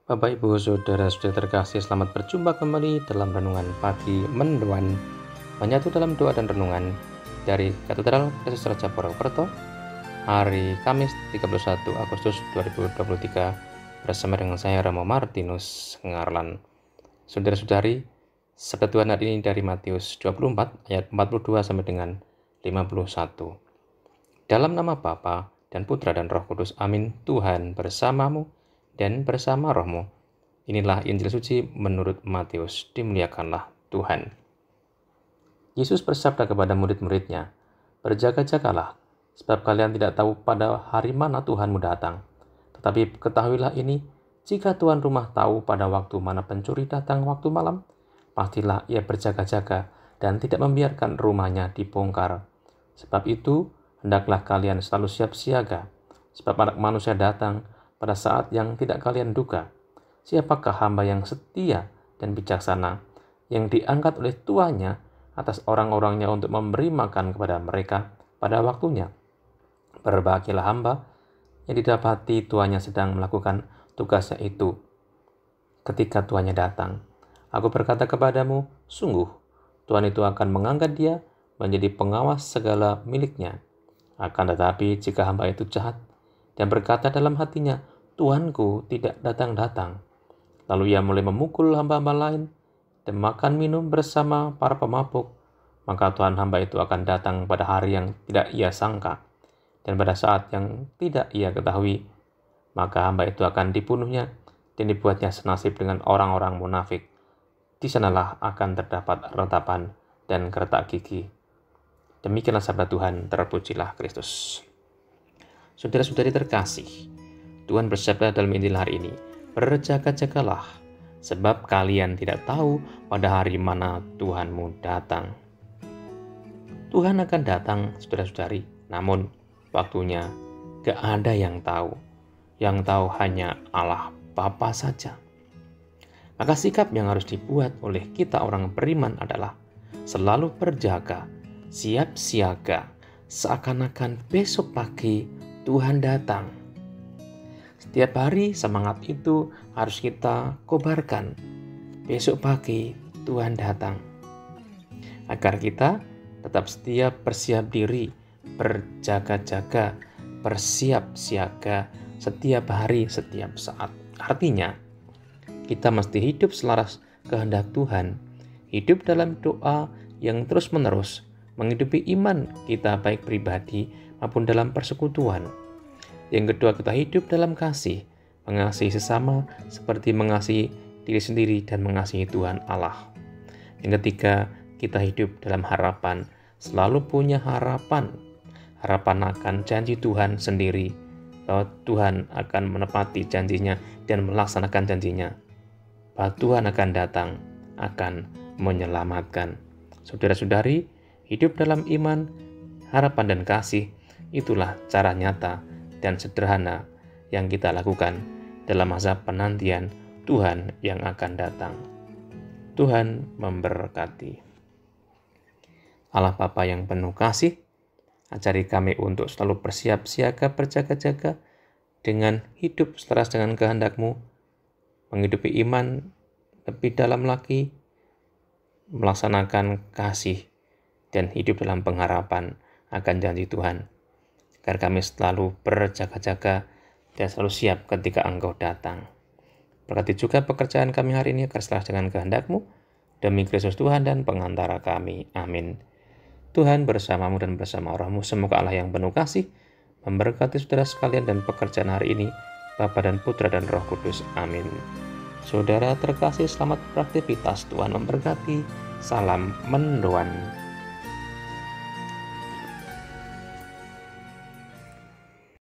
Bapak, Ibu, Saudara-saudara terkasih, selamat berjumpa kembali dalam Renungan Pagi Mendoan, menyatu dalam doa dan renungan dari Katedral Kristus Raja Purwokerto, hari Kamis 31 Agustus 2023, bersama dengan saya Ramo Martinus Ngarlan. Saudara-saudari, sabda Tuhan hari ini dari Matius 24 ayat 42 sampai dengan 51. Dalam nama Bapa dan Putra dan Roh Kudus, amin. Tuhan bersamamu dan bersama rohmu. Inilah Injil suci menurut Matius. Dimuliakanlah Tuhan. Yesus bersabda kepada murid-muridnya, "Berjaga-jagalah, sebab kalian tidak tahu pada hari mana Tuhanmu datang. Tetapi ketahuilah ini, jika tuan rumah tahu pada waktu mana pencuri datang waktu malam, pastilah ia berjaga-jaga dan tidak membiarkan rumahnya dibongkar. Sebab itu, hendaklah kalian selalu siap siaga, sebab Anak Manusia datang pada saat yang tidak kalian duga. Siapakah hamba yang setia dan bijaksana, yang diangkat oleh tuannya atas orang-orangnya untuk memberi makan kepada mereka pada waktunya? Berbahagialah hamba yang didapati tuannya sedang melakukan tugasnya itu ketika tuannya datang. Aku berkata kepadamu, sungguh, tuan itu akan mengangkat dia menjadi pengawas segala miliknya. Akan tetapi jika hamba itu jahat dan berkata dalam hatinya, Tuanku tidak datang-datang, lalu ia mulai memukul hamba-hamba lain dan makan minum bersama para pemabuk, maka Tuhan hamba itu akan datang pada hari yang tidak ia sangka, dan pada saat yang tidak ia ketahui, maka hamba itu akan dibunuhnya dan dibuatnya senasib dengan orang-orang munafik. Di sanalah akan terdapat ratapan dan kertak gigi." Demikianlah sabda Tuhan, terpujilah Kristus. Saudara-saudari terkasih, Tuhan bersabda dalam Injil hari ini, "Berjaga-jagalah, sebab kalian tidak tahu pada hari mana Tuhanmu datang." Tuhan akan datang, saudara-saudari, namun waktunya gak ada yang tahu. Yang tahu hanya Allah Bapa saja. Maka sikap yang harus dibuat oleh kita orang beriman adalah selalu berjaga, siap siaga, seakan-akan besok pagi Tuhan datang. Setiap hari semangat itu harus kita kobarkan. Besok pagi Tuhan datang. Agar kita tetap setia bersiap diri, berjaga-jaga, bersiap siaga setiap hari, setiap saat. Artinya, kita mesti hidup selaras kehendak Tuhan, hidup dalam doa yang terus-menerus, menghidupi iman kita baik pribadi maupun dalam persekutuan. Yang kedua, kita hidup dalam kasih, mengasihi sesama seperti mengasihi diri sendiri dan mengasihi Tuhan Allah. Yang ketiga, kita hidup dalam harapan, selalu punya harapan akan janji Tuhan sendiri, bahwa Tuhan akan menepati janjinya dan melaksanakan janjinya, bahwa Tuhan akan datang, akan menyelamatkan. Saudara-saudari, hidup dalam iman, harapan dan kasih, itulah cara nyata dan sederhana yang kita lakukan dalam masa penantian Tuhan yang akan datang. Tuhan memberkati. Allah Bapa yang penuh kasih, ajari kami untuk selalu bersiap siaga, berjaga-jaga dengan hidup selaras dengan kehendak-Mu, menghidupi iman lebih dalam lagi, melaksanakan kasih, dan hidup dalam pengharapan akan janji Tuhan. Agar kami selalu berjaga-jaga dan selalu siap ketika Engkau datang. Berkati juga pekerjaan kami hari ini agar selaras dengan kehendak-Mu, demi Kristus Tuhan dan pengantara kami. Amin. Tuhan bersamamu dan bersama rohmu. Semoga Allah yang penuh kasih memberkati saudara sekalian dan pekerjaan hari ini, Bapa dan Putra dan Roh Kudus. Amin. Saudara terkasih, selamat beraktivitas. Tuhan memberkati. Salam mendoan.